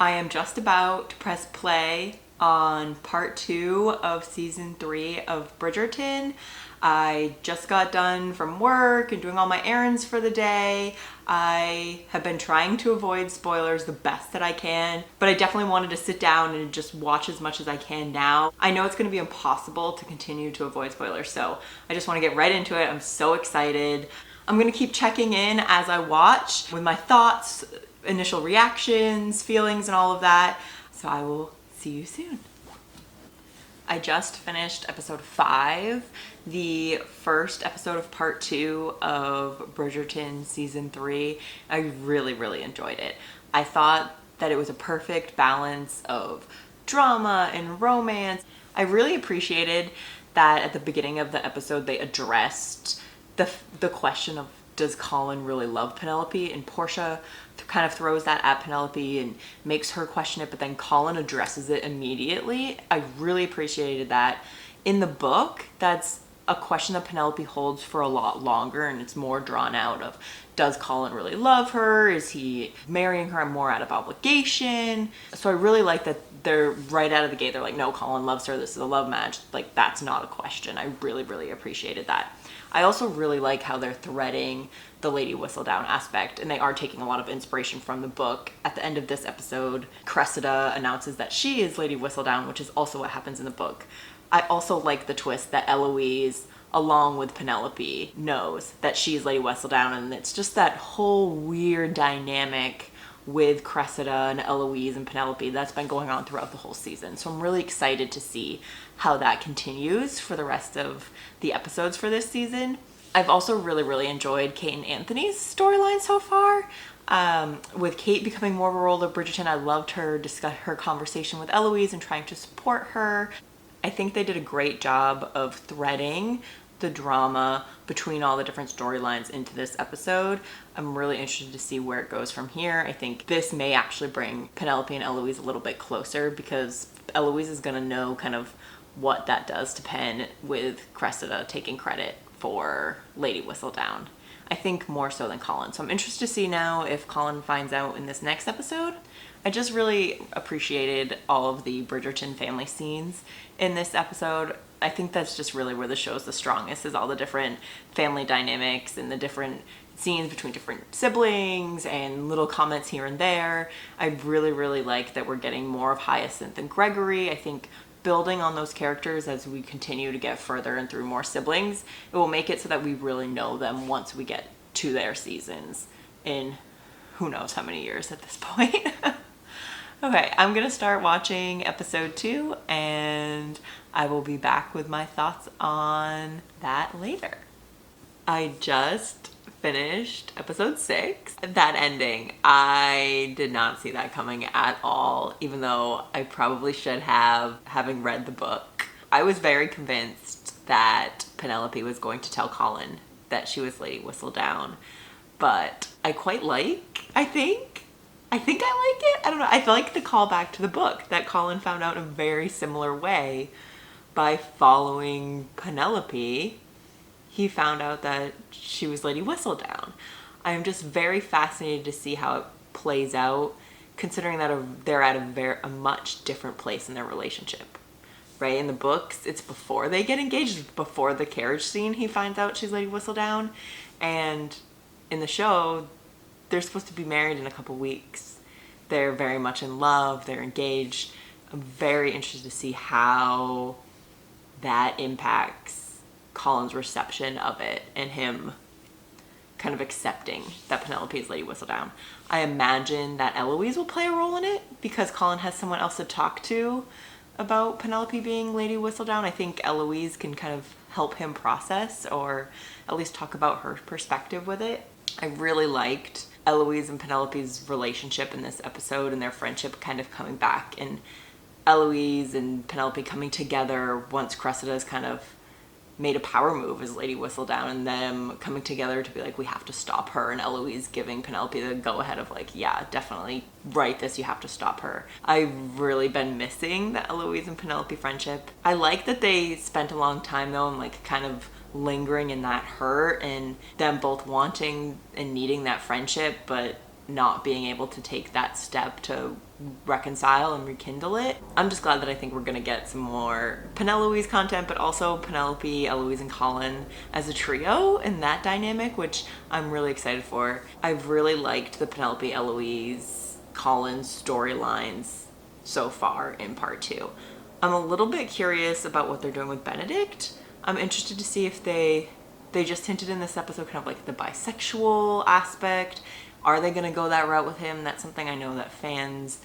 I am just about to press play on part 2 of season 3 of Bridgerton. I just got done from work and doing all my errands for the day. I have been trying to avoid spoilers the best that I can, but I definitely wanted to sit down and just watch as much as I can now. I know it's going to be impossible to continue to avoid spoilers, so I just want to get right into it. I'm so excited. I'm going to keep checking in as I watch with my thoughts, initial reactions, feelings, and all of that. So I will see you soon. I just finished episode 5, the first episode of part 2 of Bridgerton season 3. I really enjoyed it. I thought that it was a perfect balance of drama and romance. I really appreciated that at the beginning of the episode they addressed the question of, does Colin really love Penelope? And Portia kind of throws that at Penelope and makes her question it, but then Colin addresses it immediately. I really appreciated that. In the book, that's a question that Penelope holds for a lot longer, and it's more drawn out of, does Colin really love her? Is he marrying her more out of obligation? So I really like that they're right out of the gate. They're like, no, Colin loves her. This is a love match. Like, that's not a question. I really appreciated that. I also really like how they're threading the Lady Whistledown aspect, and they are taking a lot of inspiration from the book. At the end of this episode, Cressida announces that she is Lady Whistledown, which is also what happens in the book. I also like the twist that Eloise, along with Penelope, knows that she's Lady Whistledown, and it's just that whole weird dynamic with Cressida and Eloise and Penelope that's been going on throughout the whole season. So I'm really excited to see how that continues for the rest of the episodes for this season. I've also really enjoyed Kate and Anthony's storyline so far. With Kate becoming more of a role of Bridgerton, I loved her conversation with Eloise and trying to support her. I think they did a great job of threading the drama between all the different storylines into this episode. I'm really interested to see where it goes from here. I think this may actually bring Penelope and Eloise a little bit closer, because Eloise is going to know kind of what that does to Pen, with Cressida taking credit for Lady Whistledown. I think more so than Colin. So I'm interested to see now if Colin finds out in this next episode. I just really appreciated all of the Bridgerton family scenes in this episode. I think that's just really where the show's the strongest, is all the different family dynamics and the different scenes between different siblings and little comments here and there. I really like that we're getting more of Hyacinth and Gregory. I think building on those characters as we continue to get further and through more siblings, it will make it so that we really know them once we get to their seasons in who knows how many years at this point. Okay, I'm gonna start watching episode 2, and I will be back with my thoughts on that later. I just finished episode 6. That ending, I did not see that coming at all, even though I probably should have, having read the book. I was very convinced that Penelope was going to tell Colin that she was Lady Whistledown, but I think I like it. I don't know. I like the callback to the book that Colin found out in a very similar way. By following Penelope, he found out that she was Lady Whistledown. I'm just very fascinated to see how it plays out, considering that they're at a much different place in their relationship. Right? In the books, it's before they get engaged, before the carriage scene, he finds out she's Lady Whistledown. And in the show, they're supposed to be married in a couple weeks. They're very much in love. They're engaged. I'm very interested to see how that impacts Colin's reception of it and him kind of accepting that Penelope is Lady Whistledown. I imagine that Eloise will play a role in it, because Colin has someone else to talk to about Penelope being Lady Whistledown. I think Eloise can kind of help him process, or at least talk about her perspective with it. I really liked Eloise and Penelope's relationship in this episode, and their friendship kind of coming back, and Eloise and Penelope coming together once Cressida's kind of made a power move as Lady Whistledown, and them coming together to be like, we have to stop her, and Eloise giving Penelope the go-ahead of like, yeah, definitely write this, you have to stop her. I've really been missing the Eloise and Penelope friendship. I like that they spent a long time though, and like kind of lingering in that hurt, and them both wanting and needing that friendship, but not being able to take that step to reconcile and rekindle it. I'm just glad that I think we're gonna get some more Penelope's content, but also Penelope, Eloise, and Colin as a trio in that dynamic, which I'm really excited for. I've really liked the Penelope, Eloise, Colin storylines so far in part 2. I'm a little bit curious about what they're doing with Benedict. I'm interested to see if they just hinted in this episode kind of like the bisexual aspect. Are they going to go that route with him? That's something I know that fans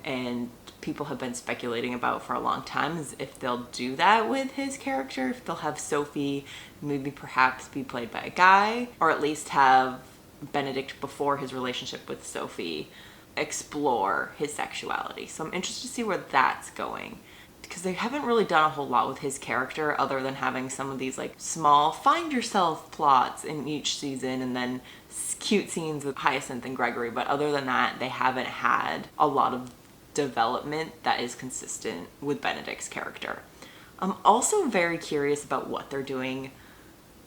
and people have been speculating about for a long time, is if they'll do that with his character, if they'll have Sophie maybe perhaps be played by a guy, or at least have Benedict, before his relationship with Sophie, explore his sexuality. So I'm interested to see where that's going, because they haven't really done a whole lot with his character other than having some of these like small find yourself plots in each season and then cute scenes with Hyacinth and Gregory. But other than that, they haven't had a lot of development that is consistent with Benedict's character. I'm also very curious about what they're doing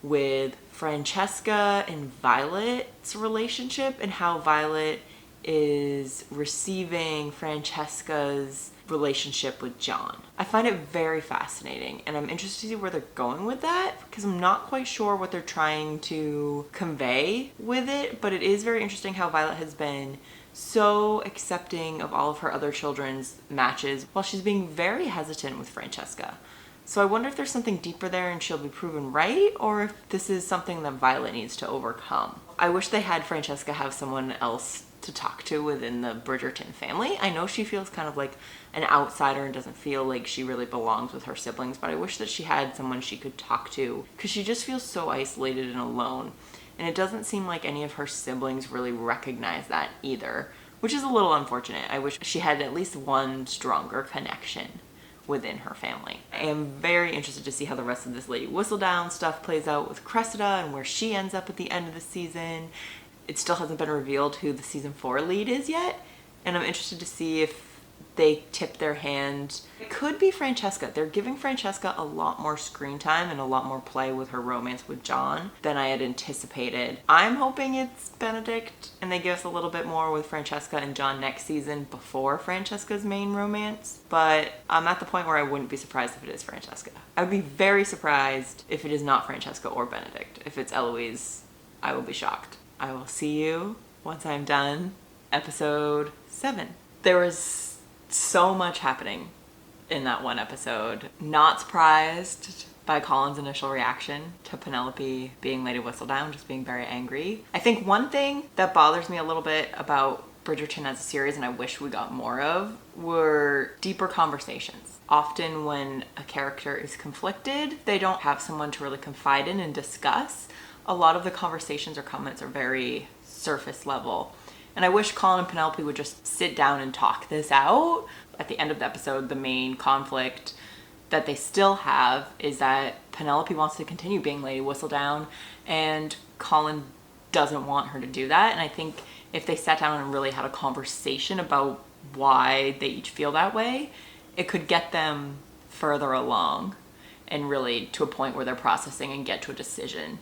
with Francesca and Violet's relationship and how Violet is receiving Francesca's relationship with John. I find it very fascinating, and I'm interested to see where they're going with that, because I'm not quite sure what they're trying to convey with it, but it is very interesting how Violet has been so accepting of all of her other children's matches while she's being very hesitant with Francesca. So I wonder if there's something deeper there and she'll be proven right, or if this is something that Violet needs to overcome. I wish they had Francesca have someone else to talk to within the Bridgerton family. I know she feels kind of like an outsider and doesn't feel like she really belongs with her siblings, but I wish that she had someone she could talk to, because she just feels so isolated and alone. And it doesn't seem like any of her siblings really recognize that either, which is a little unfortunate. I wish she had at least one stronger connection within her family. I am very interested to see how the rest of this Lady Whistledown stuff plays out with Cressida and where she ends up at the end of the season. It still hasn't been revealed who the season 4 lead is yet, and I'm interested to see if they tip their hand. It could be Francesca. They're giving Francesca a lot more screen time and a lot more play with her romance with John than I had anticipated. I'm hoping it's Benedict and they give us a little bit more with Francesca and John next season before Francesca's main romance, but I'm at the point where I wouldn't be surprised if it is Francesca. I would be very surprised if it is not Francesca or Benedict. If it's Eloise, I will be shocked. I will see you once I'm done episode 7. There was so much happening in that one episode. Not surprised by Colin's initial reaction to Penelope being Lady Whistledown, just being very angry. I think one thing that bothers me a little bit about Bridgerton as a series, and I wish we got more of, were deeper conversations. Often when a character is conflicted, they don't have someone to really confide in and discuss. A lot of the conversations or comments are very surface level. And I wish Colin and Penelope would just sit down and talk this out. At the end of the episode, the main conflict that they still have is that Penelope wants to continue being Lady Whistledown and Colin doesn't want her to do that. And I think if they sat down and really had a conversation about why they each feel that way, it could get them further along and really to a point where they're processing and get to a decision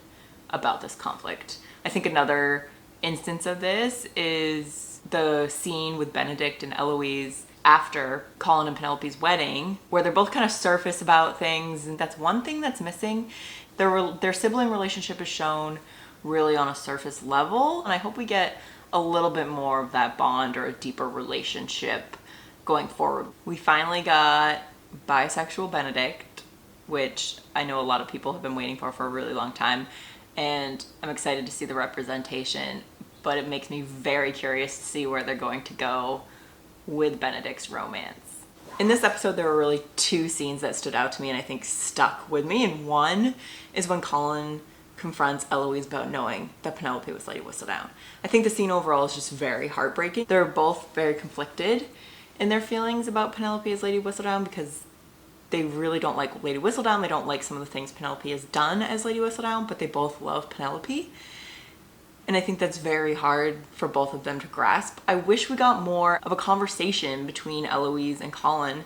about this conflict. I think another instance of this is the scene with Benedict and Eloise after Colin and Penelope's wedding, where they're both kind of surface about things, and that's one thing that's missing. Their sibling relationship is shown really on a surface level, and I hope we get a little bit more of that bond or a deeper relationship going forward. We finally got bisexual Benedict, which I know a lot of people have been waiting for a really long time. And I'm excited to see the representation, but it makes me very curious to see where they're going to go with Benedict's romance. In this episode, there were really 2 scenes that stood out to me and I think stuck with me. And one is when Colin confronts Eloise about knowing that Penelope was Lady Whistledown. I think the scene overall is just very heartbreaking. They're both very conflicted in their feelings about Penelope as Lady Whistledown, because they really don't like Lady Whistledown. They don't like some of the things Penelope has done as Lady Whistledown, but they both love Penelope. And I think that's very hard for both of them to grasp. I wish we got more of a conversation between Eloise and Colin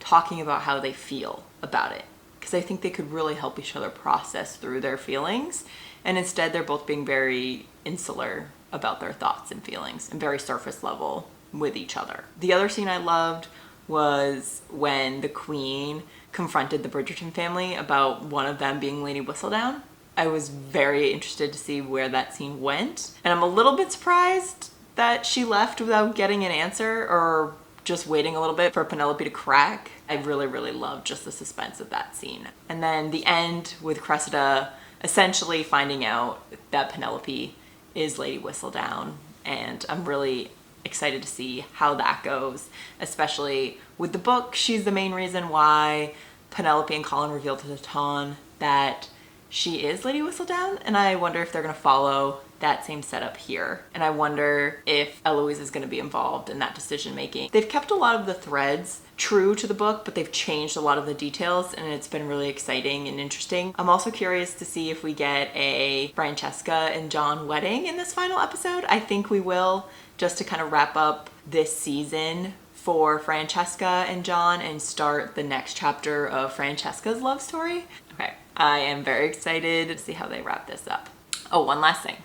talking about how they feel about it, because I think they could really help each other process through their feelings. And instead, they're both being very insular about their thoughts and feelings and very surface level with each other. The other scene I loved was when the Queen confronted the Bridgerton family about one of them being Lady Whistledown. I was very interested to see where that scene went, and I'm a little bit surprised that she left without getting an answer or just waiting a little bit for Penelope to crack. I really, really loved just the suspense of that scene. And then the end with Cressida essentially finding out that Penelope is Lady Whistledown, and I'm really excited to see how that goes, especially with the book. She's the main reason why Penelope and Colin reveal to the Ton that she is Lady Whistledown, and I wonder if they're going to follow that same setup here. And I wonder if Eloise is going to be involved in that decision making. They've kept a lot of the threads true to the book, but they've changed a lot of the details, and it's been really exciting and interesting. I'm also curious to see if we get a Francesca and John wedding in this final episode. I think we will, just to kind of wrap up this season for Francesca and John and start the next chapter of Francesca's love story. Okay, I am very excited to see how they wrap this up. Oh, one last thing.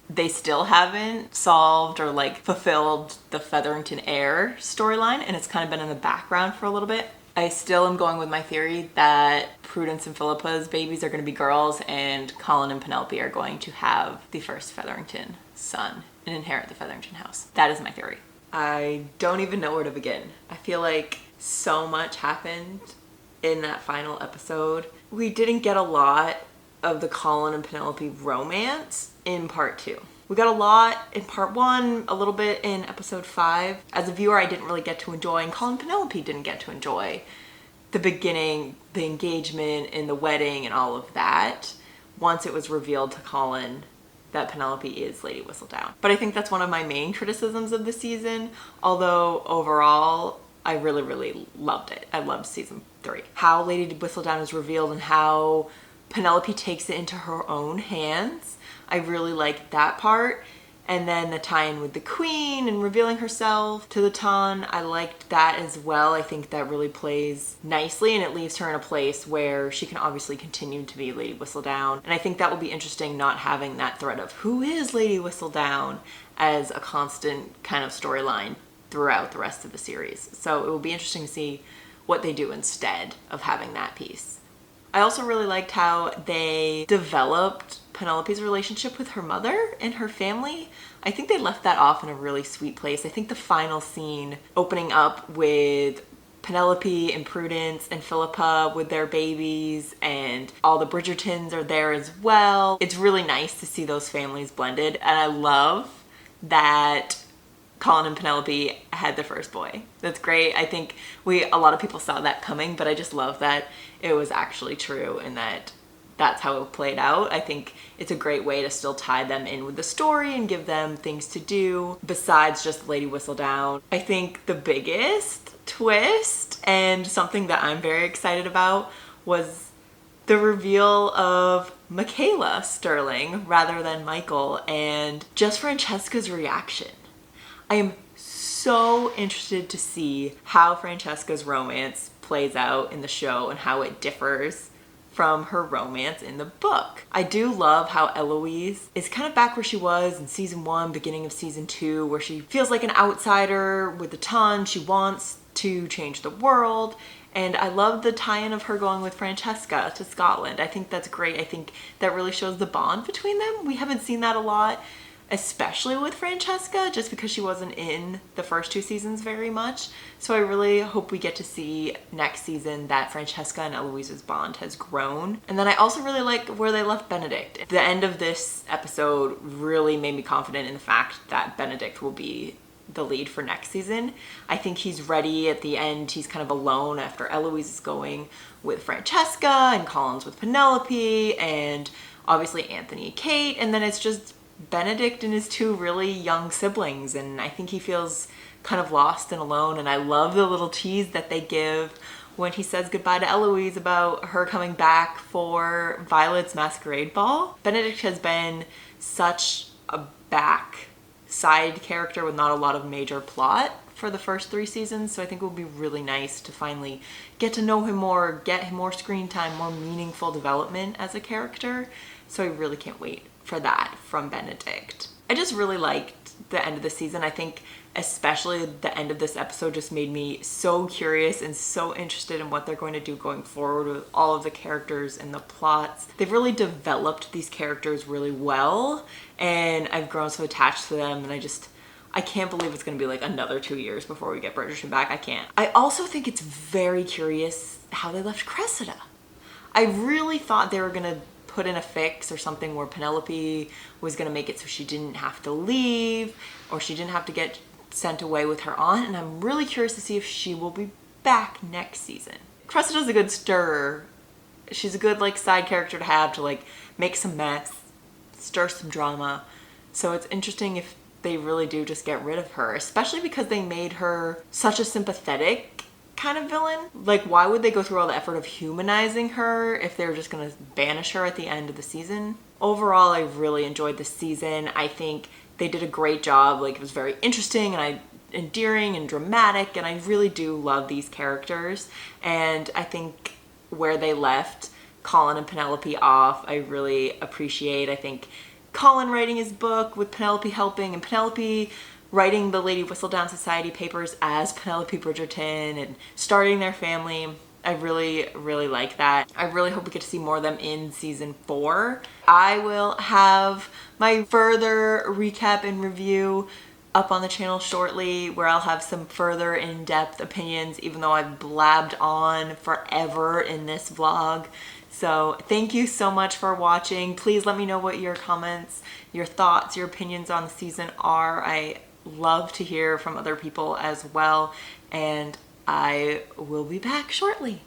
They still haven't solved or fulfilled the Featherington heir storyline, and it's kind of been in the background for a little bit. I still am going with my theory that Prudence and Philippa's babies are going to be girls, and Colin and Penelope are going to have the first Featherington son and inherit the Featherington house. That is my theory. I don't even know where to begin. I feel like so much happened in that final episode. We didn't get a lot of the Colin and Penelope romance in part 2. We got a lot in part 1, a little bit in episode 5. As a viewer, I didn't really get to enjoy, and Colin and Penelope didn't get to enjoy the beginning, the engagement and the wedding and all of that once it was revealed to Colin that Penelope is Lady Whistledown. But I think that's one of my main criticisms of the season, although overall I really, really loved it. I loved season 3. How Lady Whistledown is revealed and how Penelope takes it into her own hands. I really liked that part. And then the tie-in with the Queen and revealing herself to the Ton, I liked that as well. I think that really plays nicely, and it leaves her in a place where she can obviously continue to be Lady Whistledown. And I think that will be interesting, not having that thread of who is Lady Whistledown as a constant kind of storyline throughout the rest of the series. So it will be interesting to see what they do instead of having that piece. I also really liked how they developed Penelope's relationship with her mother and her family. I think they left that off in a really sweet place. I think the final scene opening up with Penelope and Prudence and Philippa with their babies, and all the Bridgertons are there as well. It's really nice to see those families blended, and I love that Colin and Penelope had the first boy. That's great. I think a lot of people saw that coming, but I just love that it was actually true and that that's how it played out. I think it's a great way to still tie them in with the story and give them things to do besides just Lady Whistledown. I think the biggest twist and something that I'm very excited about was the reveal of Michaela Sterling rather than Michael, and just Francesca's reaction. I am so interested to see how Francesca's romance plays out in the show and how it differs from her romance in the book. I do love how Eloise is kind of back where she was in season 1, beginning of season 2, where she feels like an outsider with the Ton. She wants to change the world. And I love the tie-in of her going with Francesca to Scotland. I think that's great. I think that really shows the bond between them. We haven't seen that a lot, especially with Francesca, just because she wasn't in the first 2 seasons very much. So I really hope we get to see next season that Francesca and Eloise's bond has grown. And then I also really like where they left Benedict. The end of this episode really made me confident in the fact that Benedict will be the lead for next season. I think he's ready at the end. He's kind of alone after Eloise is going with Francesca and Colin's with Penelope and obviously Anthony and Kate. And then it's just Benedict and his 2 really young siblings, and I think he feels kind of lost and alone. And I love the little tease that they give when he says goodbye to Eloise about her coming back for Violet's masquerade ball. Benedict has been such a side character with not a lot of major plot for the first 3 seasons, so I think it would be really nice to finally get to know him more, get him more screen time, more meaningful development as a character. So I really can't wait for that from Benedict. I just really liked the end of the season. I think especially the end of this episode just made me so curious and so interested in what they're going to do going forward with all of the characters and the plots. They've really developed these characters really well, and I've grown so attached to them, and I can't believe it's going to be like another 2 years before we get Bridgerton back. I can't. I also think it's very curious how they left Cressida. I really thought they were going to put in a fix or something where Penelope was going to make it so she didn't have to leave or she didn't have to get sent away with her aunt, and I'm really curious to see if she will be back next season. Cressida's a good stirrer. She's a good like side character to have to like make some mess, stir some drama. So it's interesting if they really do just get rid of her, especially because they made her such a sympathetic kind of villain. Like, why would they go through all the effort of humanizing her if they were just gonna banish her at the end of the season? Overall, I really enjoyed this season. I think they did a great job. Like, it was very interesting and endearing and dramatic, and I really do love these characters. And I think where they left Colin and Penelope off, I really appreciate. I think Colin writing his book with Penelope helping, and Penelope writing the Lady Whistledown Society papers as Penelope Bridgerton and starting their family. I really, really like that. I really hope we get to see more of them in season 4. I will have my further recap and review up on the channel shortly, where I'll have some further in-depth opinions, even though I've blabbed on forever in this vlog. So thank you so much for watching. Please let me know what your comments, your thoughts, your opinions on the season are. I love to hear from other people as well, and I will be back shortly.